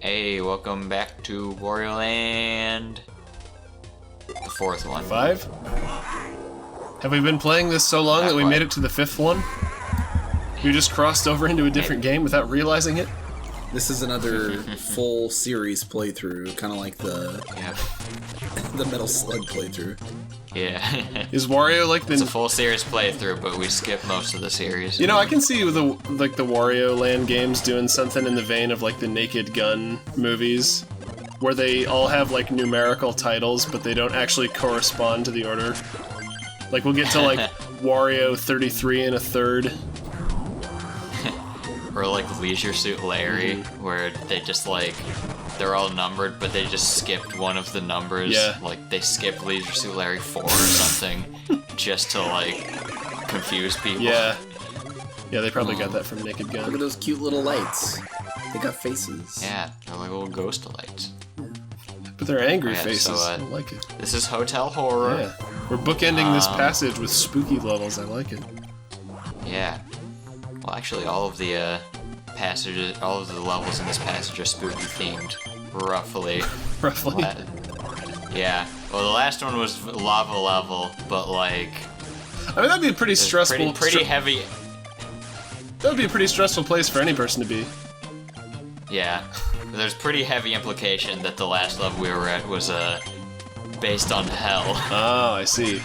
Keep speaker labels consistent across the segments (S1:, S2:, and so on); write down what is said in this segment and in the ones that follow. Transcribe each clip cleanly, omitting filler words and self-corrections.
S1: Hey, welcome back to Wario Land. The fourth one.
S2: 5? Have we been playing this so long that we made it to the 5th one? We just crossed over into a different game without realizing it?
S3: This is another full series playthrough, kind of like the Metal Slug playthrough.
S1: Yeah.
S2: Is Wario like the...
S1: It's a full series playthrough, but we skipped most of the series.
S2: You know, I can see with the Wario Land games doing something in the vein of like the Naked Gun movies, where they all have like numerical titles, but they don't actually correspond to the order. Like we'll get to like Wario 33 and a third.
S1: Or like Leisure Suit Larry, where they just like, they're all numbered, but they just skipped one of the numbers.
S2: Yeah.
S1: Like they skipped Leisure Suit Larry 4 or something, just to like confuse people.
S2: Yeah. Yeah, they probably got that from Naked
S3: Look at
S2: Gun.
S3: those cute little lights. They got faces.
S1: Yeah, they're like little ghost lights.
S2: But they're angry
S1: Yeah,
S2: faces.
S1: so,
S2: I like it.
S1: This is Hotel Horror.
S2: Yeah. We're bookending this passage with spooky levels. I like it.
S1: Yeah. Well, actually, all of the passages, all of the levels in this passage are spooky themed, roughly.
S2: Roughly.
S1: Yeah. Well, the last one was lava level, but like.
S2: I mean, that'd be a pretty stressful.
S1: Pretty heavy.
S2: That would be a pretty stressful place for any person to be.
S1: Yeah. There's pretty heavy implication that the last level we were at was based on hell.
S2: Oh, I see.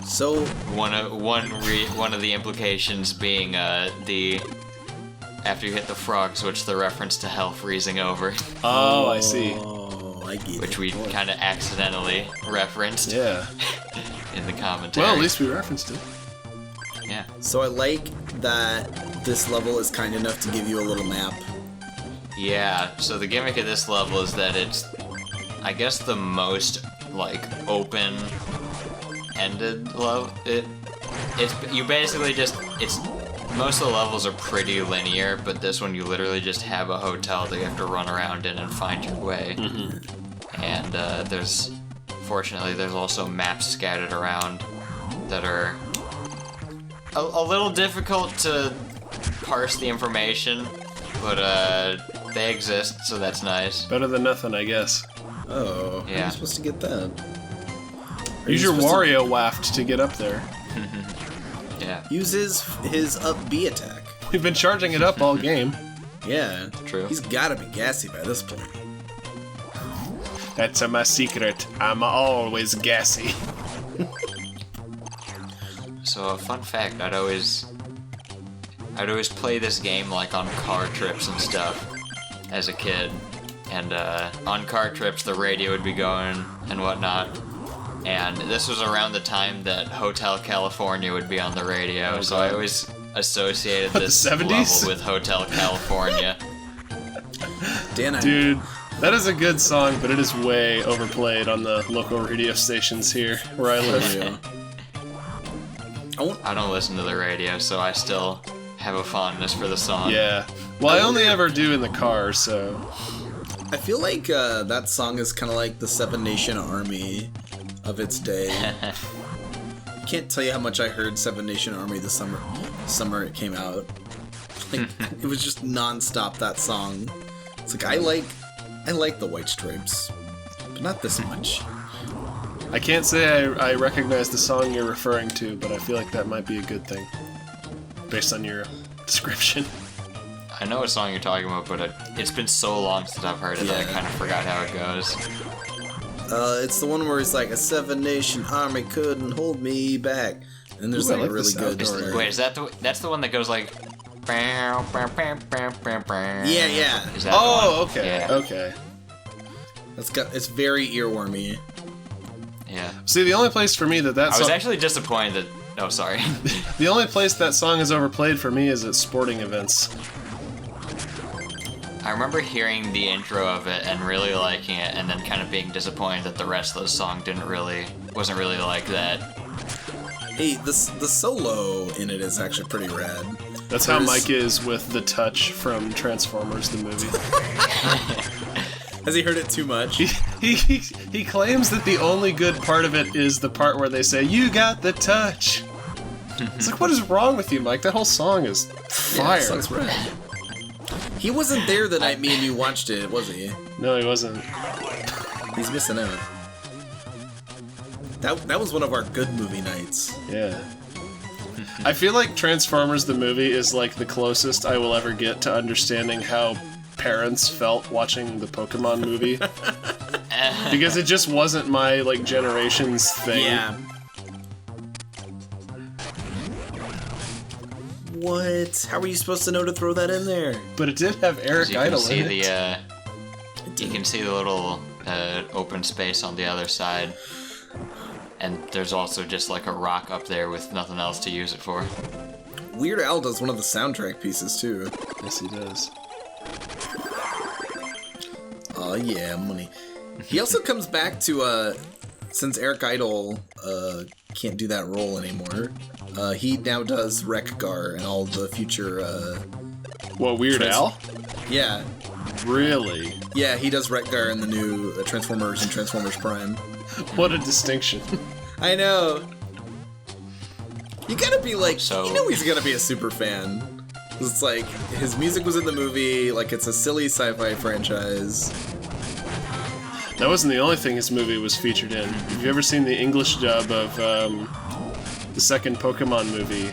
S3: So
S1: One of the implications being the after you hit the frog switch, the reference to hell freezing over,
S2: Oh, I see.
S3: Oh, I get
S1: which
S3: it.
S1: we kind of accidentally referenced
S2: Yeah.
S1: in the commentary.
S2: Well, at least we referenced it.
S1: Yeah.
S3: So I like that this level is kind enough to give you a little map.
S1: Yeah. So the gimmick of this level is that it's, I guess, the most like open-ended level. It's you basically just most of the levels are pretty linear, but this one you literally just have a hotel that you have to run around in and find your way. And fortunately there's also maps scattered around that are a little difficult to parse the information, but they exist, so that's nice.
S2: Better than nothing, I guess.
S3: Oh, how are
S1: Yeah.
S3: you supposed to get that?
S2: Use your Wario waft to get up there.
S1: Yeah,
S3: Use his up B attack.
S2: We've been charging it up all game.
S3: Yeah.
S1: True.
S3: He's gotta be gassy by this point.
S2: That's my secret. I'm always gassy.
S1: so a fun fact, I'd always play this game like on car trips and stuff as a kid, and on car trips the radio would be going and whatnot, and this was around the time that Hotel California would be on the radio, so I always associated
S2: What, the
S1: this
S2: 70s?
S1: level with Hotel California.
S3: Dan,
S2: Dude, that is a good song, but it is way overplayed on the local radio stations here where I live.
S1: I don't listen to the radio, so I still have a fondness for the song.
S2: Yeah. Well, I only ever do in the car, so...
S3: I feel like that song is kind of like the Seven Nation Army of its day. Can't tell you how much I heard Seven Nation Army the summer it came out. Like it was just non-stop that song. It's like I like the White Stripes, but not this much.
S2: I can't say I recognize the song you're referring to, but I feel like that might be a good thing. Based on your description.
S1: I know what song you're talking about, but it's been so long since I've heard it that I kind of forgot how it goes.
S3: It's the one where it's like a Seven Nation Army couldn't hold me back, and there's
S2: Ooh, I
S3: like
S2: like
S3: a really
S2: the sound
S3: good.
S2: already.
S1: Wait, is that's the one that goes like?
S3: Yeah, yeah.
S1: Is that
S2: Oh,
S1: the one?
S2: okay,
S1: Yeah.
S2: okay.
S3: It's very earwormy.
S1: Yeah.
S2: See, the only place for me that
S1: I was
S2: song...
S1: actually disappointed that. Oh, sorry.
S2: The only place that song is overplayed for me is at sporting events.
S1: I remember hearing the intro of it and really liking it, and then kind of being disappointed that the rest of the song wasn't really like that.
S3: Hey, the solo in it is actually pretty rad.
S2: That's how Mike is with The Touch from Transformers, the movie.
S3: Has he heard it too much?
S2: He claims that the only good part of it is the part where they say, "You got the touch." It's like, what is wrong with you, Mike? That whole song is fire.
S3: Yeah, that song's rad. He wasn't there the night me and you watched it, was he?
S2: No, he wasn't.
S3: He's missing out. That was one of our good movie nights.
S2: Yeah. I feel like Transformers the movie is like the closest I will ever get to understanding how parents felt watching the Pokemon movie. Because it just wasn't my, like, generation's thing.
S3: Yeah. What? How were you supposed to know to throw that in there?
S2: But it did have Eric Idle in it.
S1: You can see the little open space on the other side. And there's also just like a rock up there with nothing else to use it for.
S3: Weird Al does one of the soundtrack pieces too.
S2: Yes, he does.
S3: Oh yeah, money. He also comes back to, since Eric Idle can't do that role anymore, he now does Wreck-Gar and all the future,
S2: What, Weird Al?
S3: Yeah.
S2: Really?
S3: Yeah, he does Wreck-Gar in the new Transformers and Transformers Prime.
S2: What a distinction.
S3: I know. You gotta be like,
S1: So-
S3: you know he's gonna be a super fan. It's like, his music was in the movie, like it's a silly sci-fi franchise.
S2: That wasn't the only thing his movie was featured in. Have you ever seen the English dub of the second Pokemon movie?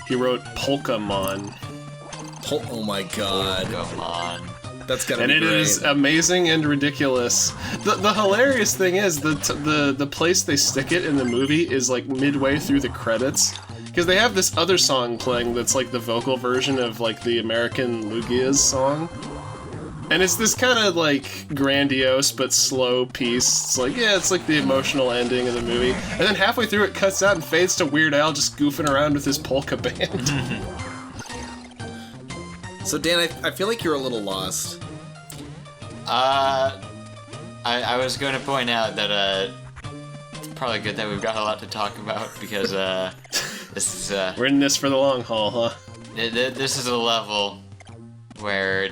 S2: He wrote Polkamon.
S3: Oh my god.
S1: Come on.
S3: That's gotta
S2: And
S3: be
S2: it
S3: great.
S2: is amazing and ridiculous. The hilarious thing is the place they stick it in the movie is like midway through the credits, because they have this other song playing that's like the vocal version of like the American Lugia's song, and it's this kind of like grandiose but slow piece. It's like, yeah, it's like the emotional ending of the movie, and then halfway through it cuts out and fades to Weird Al just goofing around with his polka band.
S3: So Dan, I feel like you're a little lost.
S1: I was going to point out that it's probably good that we've got a lot to talk about because this is
S2: We're in this for the long haul, huh?
S1: this is a level where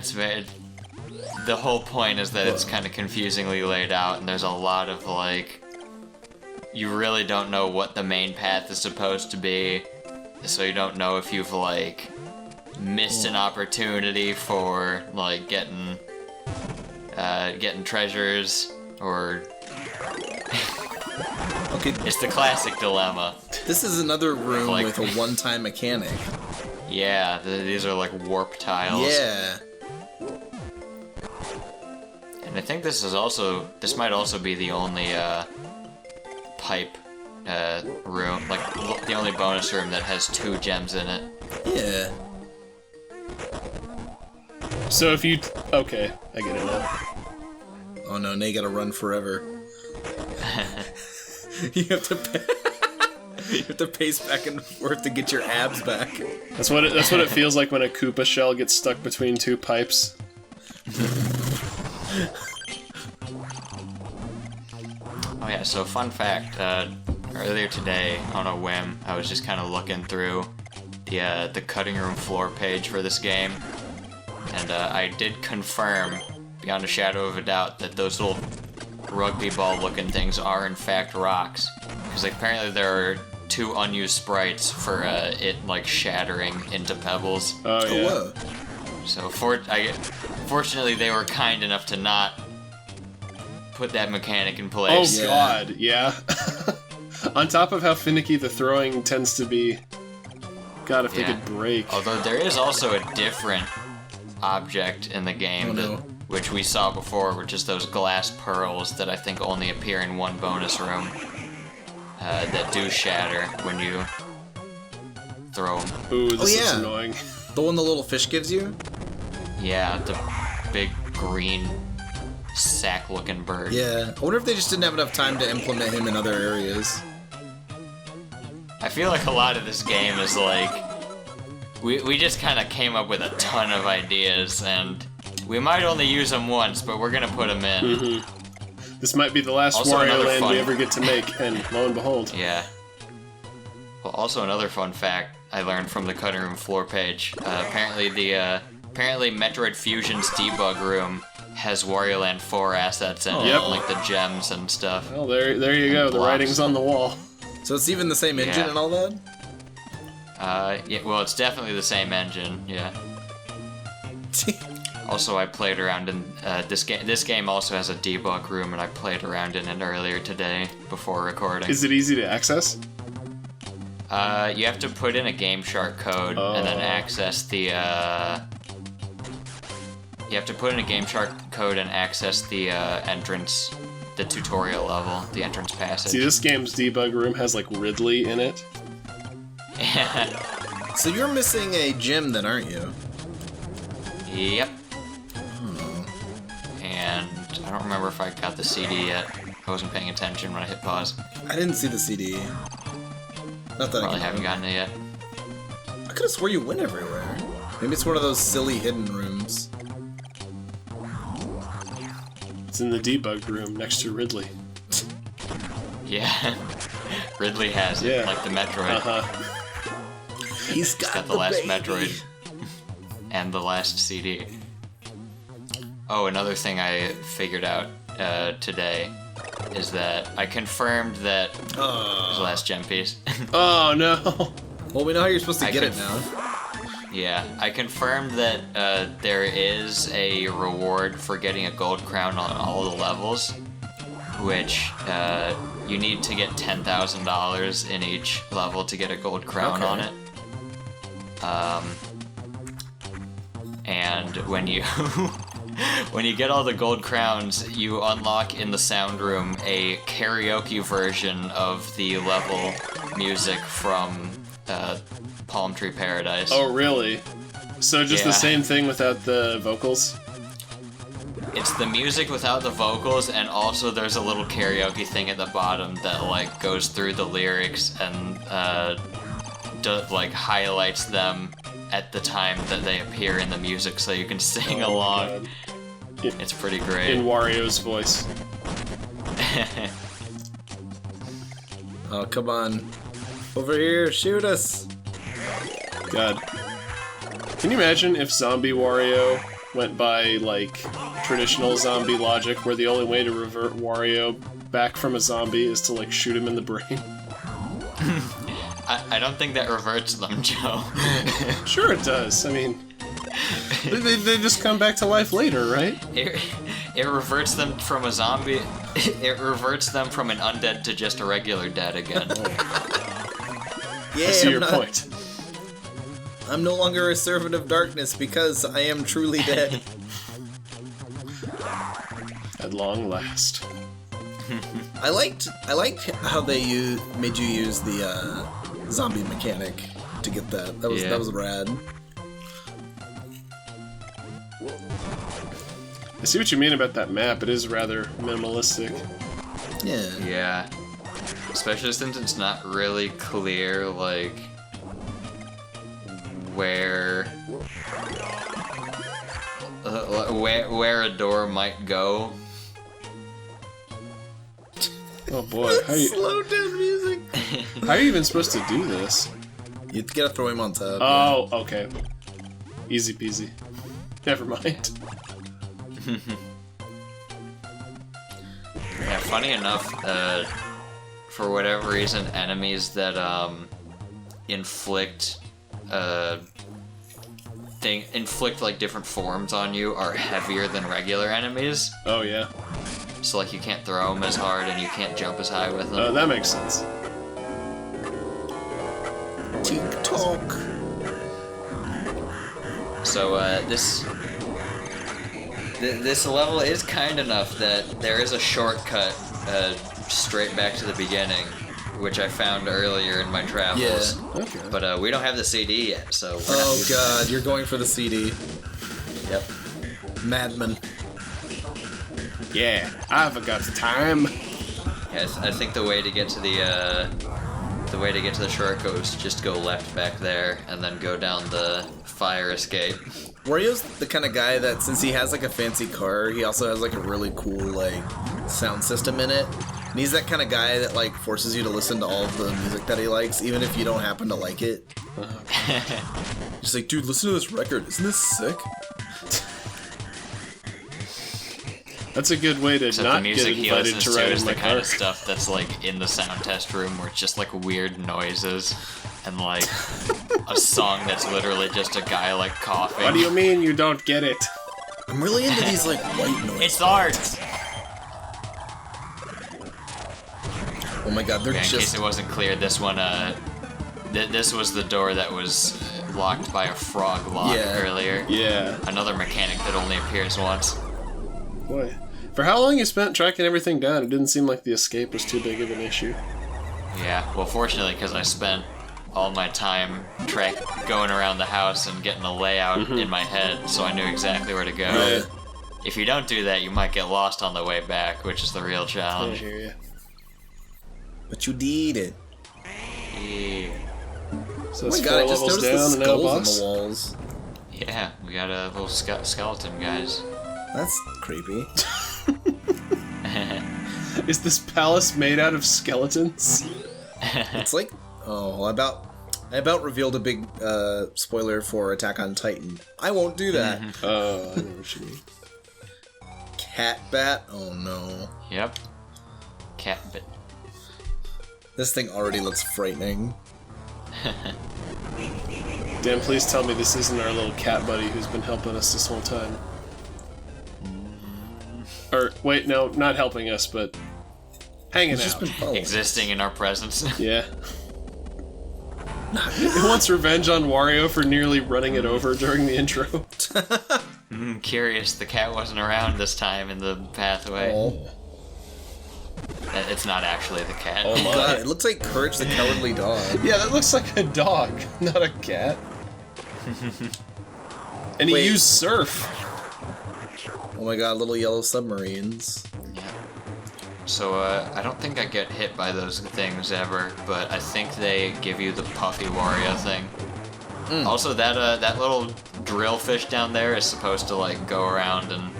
S1: the whole point is that it's kind of confusingly laid out, and there's a lot of like, you really don't know what the main path is supposed to be, so you don't know if you've like missed an opportunity for like getting treasures, or
S3: Okay,
S1: it's the classic dilemma.
S3: this is another room
S1: Like-
S3: with a one-time mechanic.
S1: Yeah, these are like warp tiles.
S3: Yeah.
S1: And I think this might also be the only pipe room, like the only bonus room that has 2 gems in it.
S3: Yeah.
S2: So if you... Okay, I get it now.
S3: Oh no, now you gotta run forever. you have to pace back and forth to get your abs back.
S2: That's what it feels like when a Koopa shell gets stuck between 2 pipes.
S1: Oh yeah, so fun fact, earlier today, on a whim, I was just kind of looking through the cutting room floor page for this game, and I did confirm, beyond a shadow of a doubt, that those little rugby ball looking things are in fact rocks, because apparently there are 2 unused sprites for it like shattering into pebbles.
S2: Oh, yeah.
S3: Whoa.
S1: So fortunately they were kind enough to not put that mechanic in
S2: Oh,
S1: place.
S3: Yeah.
S2: God, yeah. On top of how finicky the throwing tends to be. God, if they
S1: Yeah.
S2: could break.
S1: Although there is also a different object in the game
S3: Oh, no.
S1: which we saw before, which is those glass pearls that I think only appear in one bonus room that do shatter when you throw them.
S2: Ooh, this is
S3: yeah.
S2: annoying.
S3: The one the little fish gives you?
S1: Yeah, the big green sack-looking bird.
S3: Yeah. I wonder if they just didn't have enough time to implement him in other areas.
S1: I feel like a lot of this game is like, we just kind of came up with a ton of ideas, and we might only use them once, but we're gonna put them in.
S2: This might be the last
S1: Also
S2: Wario
S1: another
S2: Land
S1: fun-
S2: we ever get to make, and lo and behold.
S1: Yeah. Well, also another fun fact I learned from the cutting room floor page. Apparently Metroid Fusion's debug room has Wario Land 4 assets in it,
S2: Yep.
S1: like the gems and stuff.
S2: Well, there you go. The
S1: blocks.
S2: writing's on the wall.
S3: So it's even the same engine
S1: Yeah.
S3: and all that?
S1: Yeah, well, it's definitely the same engine. Yeah. Also, I played around in this game. This game also has a debug room, and I played around in it earlier today before recording.
S2: Is it easy to access?
S1: You have to put in a GameShark code and then access the. You have to put in a GameShark code and access the entrance, the tutorial level, the entrance passage.
S2: See, this game's debug room has like Ridley in it.
S3: So you're missing a gym then, aren't you?
S1: Yep. And I don't remember if I got the CD yet. I wasn't paying attention when I hit pause.
S3: I didn't see the CD. Not that
S1: Probably
S3: I
S1: haven't gotten it yet.
S3: I could have swore you went everywhere. Maybe it's one of those silly hidden rooms.
S2: It's in the debug room next to Ridley.
S1: Yeah. Ridley has it,
S2: Yeah.
S1: like the Metroid.
S2: Uh-huh.
S3: He's
S1: It's got the last Metroid and the last CD. Oh, another thing I figured out today is that I confirmed that it was the last gem piece.
S2: Oh no!
S3: Well, we know how you're supposed to
S1: I
S3: get it
S1: conf-
S3: now.
S1: Yeah, I confirmed that there is a reward for getting a gold crown on all the levels, which you need to get $10,000 in each level to get a gold crown on it. And when you when you get all the gold crowns, you unlock in the sound room a karaoke version of the level music from Palm Tree Paradise.
S2: Oh really? So just the
S1: Yeah.
S2: same thing without the vocals?
S1: It's the music without the vocals, and also there's a little karaoke thing at the bottom that like goes through the lyrics and like highlights them at the time that they appear in the music, so you can sing
S2: Oh,
S1: along.
S2: God.
S1: It's pretty great.
S2: In Wario's voice.
S3: Oh, come on. Over here, shoot us.
S2: God. Can you imagine if Zombie Wario went by, like, traditional zombie logic, where the only way to revert Wario back from a zombie is to, like, shoot him in the brain?
S1: I don't think that reverts them, Joe.
S2: Sure it does. I mean, they just come back to life later, right?
S1: It reverts them from a zombie. It reverts them from an undead to just a regular dead again.
S3: Yeah,
S2: I see
S3: I'm
S2: your
S3: not-
S2: point.
S3: I'm no longer a servant of darkness because I am truly dead.
S2: At long last.
S3: I liked how they made you use the zombie mechanic to get that. That was rad.
S2: I see what you mean about that map. It is rather minimalistic.
S3: Yeah.
S1: Yeah. Especially since it's not really clear, like, where a door might go.
S2: Oh boy,
S3: Slow down music.
S2: how are you even supposed to do this?
S3: You gotta throw him on top.
S2: Oh, okay. Easy peasy. Never mind.
S1: Yeah, funny enough, for whatever reason, enemies that inflict like different forms on you are heavier than regular enemies.
S2: Oh yeah.
S1: So like you can't throw them as hard and you can't jump as high with them.
S2: Oh, that makes sense.
S3: TikTok.
S1: So this level is kind enough that there is a shortcut straight back to the beginning, which I found earlier in my travels.
S3: Yeah.
S2: Okay.
S1: But we don't have the CD yet, so we're not
S3: Oh
S1: using
S3: god, you're going for the CD.
S1: it. Yep.
S3: Madman.
S2: Yeah, I've got time.
S1: Yeah, I think the way to get to the shortcut is just go left back there and then go down the fire escape.
S3: Wario's the kind of guy that, since he has like a fancy car, he also has like a really cool like sound system in it. And he's that kind of guy that like forces you to listen to all of the music that he likes, even if you don't happen to like it. Just like, dude, listen to this record. Isn't this sick?
S2: That's a good way to
S1: Except
S2: not
S1: the music
S2: get
S1: he
S2: invited
S1: listens
S2: to
S1: to
S2: ride
S1: is
S2: in
S1: the
S2: my
S1: kind
S2: car.
S1: of stuff that's like in the sound test room where it's just like weird noises and like a song that's literally just a guy like coughing.
S2: What do you mean you don't get it?
S3: I'm really into these like white noises.
S1: It's art!
S3: Oh my god, they're
S1: Okay, in case
S3: just...
S1: it wasn't clear, this one, this was the door that was locked by a frog lock earlier.
S2: Yeah.
S1: Another mechanic that only appears once.
S2: Boy. For how long you spent tracking everything down, it didn't seem like the escape was too big of an issue.
S1: Yeah, well, fortunately, because I spent all my time going around the house and getting a layout in my head, so I knew exactly where to go.
S2: Right.
S1: If you don't do that, you might get lost on the way back, which is the real
S2: I
S1: challenge.
S2: hear you.
S3: But you did it.
S1: Yeah.
S2: So
S3: Oh
S2: it's
S3: my
S2: 4
S3: god, I just
S2: levels
S3: noticed
S2: down
S3: the
S2: and now a
S3: skulls on
S2: boss.
S3: the walls.
S1: Yeah, we got a little skeleton, guys.
S3: That's creepy.
S2: Is this palace made out of skeletons?
S3: It's like... Oh, I about revealed a big spoiler for Attack on Titan. I won't do that.
S2: Oh, I know what you mean.
S3: Cat bat? Oh no.
S1: Yep. Cat bit.
S3: This thing already looks frightening.
S2: Dan, please tell me this isn't our little cat buddy who's been helping us this whole time. Or, wait, no, not helping us, but hanging
S3: It's just
S2: out.
S3: been following.
S1: Existing in our presence.
S2: Yeah. It wants revenge on Wario for nearly running it over during the intro.
S1: Curious, the cat wasn't around this time in the pathway.
S3: Oh.
S1: It's not actually the cat.
S2: Oh my.
S3: God, it looks like Courage the Cowardly Dog.
S2: Yeah, that looks like a dog, not a cat. And he
S3: Wait.
S2: used surf.
S3: Oh my god, little yellow submarines.
S1: Yeah. So, I don't think I get hit by those things ever, but I think they give you the puffy Wario thing. Also, that little drill fish down there is supposed to, like, go around and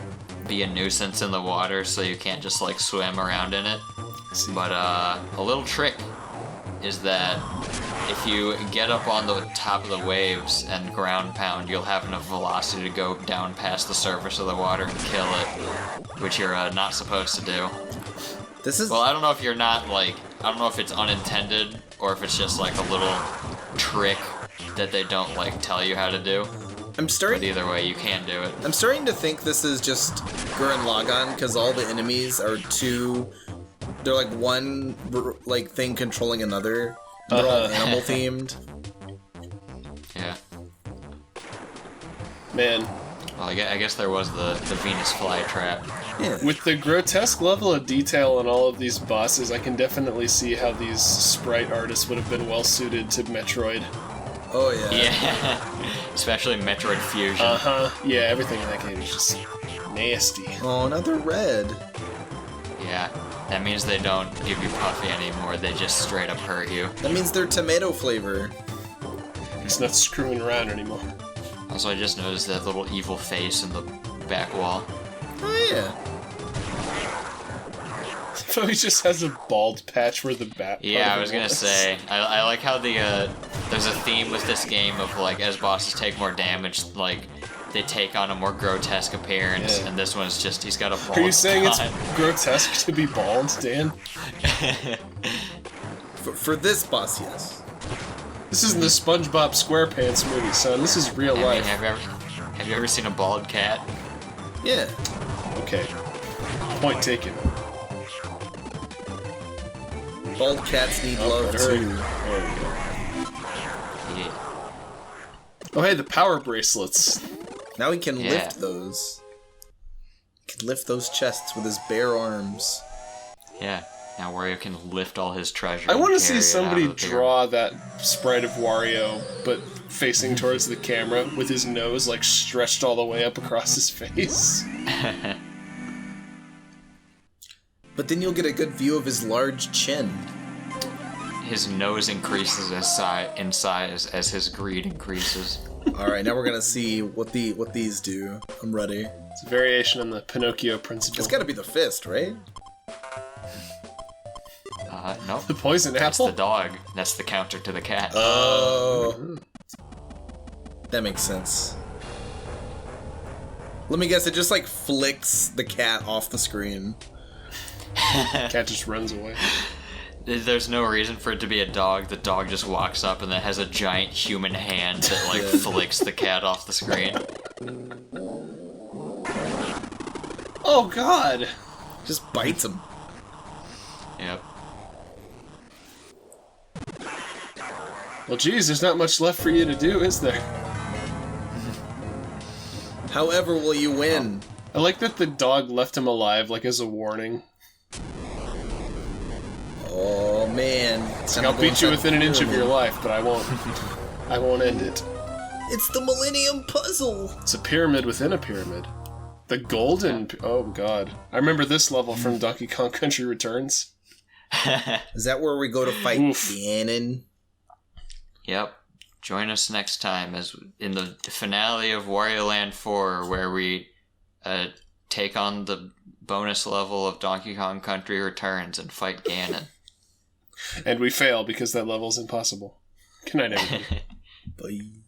S1: be a nuisance in the water, so you can't just, like, swim around in it. But, a little trick is that if you get up on the top of the waves and ground pound, you'll have enough velocity to go down past the surface of the water and kill it, which you're not supposed to do.
S3: This is...
S1: Well, I don't know if you're not, like, I don't know if it's unintended or if it's just, like, a little trick that they don't, like, tell you how to do.
S3: I'm
S1: But
S3: starting...
S1: either way, you can do it.
S3: I'm starting to think this is just Gurren Lagann, because all the enemies are two... They're like one, like, thing controlling another. They're all animal-themed.
S1: Yeah.
S2: Man,
S1: Well, I guess there was the Venus flytrap.
S3: Yeah.
S2: with the grotesque level of detail on all of these bosses, I can definitely see how these sprite artists would have been well suited to Metroid.
S3: Oh, yeah.
S1: Yeah. Especially Metroid Fusion.
S2: Yeah, everything in that game is just nasty.
S3: Oh, now they're red.
S1: Yeah. That means they don't give you puffy anymore, they just straight up hurt you.
S3: That means they're tomato flavor.
S2: It's not screwing around anymore.
S1: Also, I just noticed that little evil face in the back wall.
S3: Oh, yeah.
S2: So he just has a bald patch where the bat.
S1: Yeah,
S2: part
S1: I
S2: of
S1: was
S2: it
S1: gonna
S2: was.
S1: say, I like how there's a theme with this game of, like, as bosses take more damage, like, they take on a more grotesque appearance,
S2: Yeah.
S1: and this one's just, he's got a bald
S2: Are you saying
S1: spot.
S2: it's grotesque to be bald, Dan?
S3: For this boss, yes.
S2: This isn't the SpongeBob SquarePants movie, son. This is real
S1: I mean,
S2: life.
S1: have you ever seen a bald cat?
S3: Yeah.
S2: Okay. Point taken.
S3: Bald cats need love,
S2: There we
S3: too.
S2: go.
S1: Yeah.
S2: Oh, hey, the power bracelets.
S3: Now he can
S1: Yeah.
S3: lift those. He can lift those chests with his bare arms.
S1: Yeah. Now Wario can lift all his treasure.
S2: I
S1: and
S2: want to
S1: carry
S2: see
S1: it out
S2: somebody
S1: of the pyramid.
S2: draw that sprite of Wario, but facing towards the camera with his nose, like, stretched all the way up across his face.
S3: But then you'll get a good view of his large chin.
S1: His nose increases in size as his greed increases.
S3: Alright, now we're gonna see what these do. I'm ready.
S2: It's a variation on the Pinocchio principle.
S3: It's gotta be the fist, right?
S1: No.
S2: The poison
S1: That's
S2: apple?
S1: the dog. That's the counter to the cat.
S3: Oh. That makes sense. Let me guess, it just like flicks the cat off the screen.
S2: Cat just runs away.
S1: There's no reason for it to be a dog. The dog just walks up and then has a giant human hand that, like,
S3: Yeah.
S1: flicks the cat off the screen.
S2: Oh God!
S3: Just bites him.
S1: Yep.
S2: Well, geez, there's not much left for you to do, is there?
S3: However, will you win?
S2: I like that the dog left him alive, like as a warning.
S3: Oh man!
S2: I'll beat you within an inch of your life, but I won't. I won't end it.
S3: It's the Millennium Puzzle.
S2: It's a pyramid within a pyramid. The golden. Oh God! I remember this level from Donkey Kong Country Returns.
S3: Is that where we go to fight Ganon?
S1: Yep. Join us next time as in the finale of Wario Land 4, where we take on the bonus level of Donkey Kong Country Returns and fight Ganon.
S2: And we fail because that level's impossible. Good night, everybody.
S3: Bye.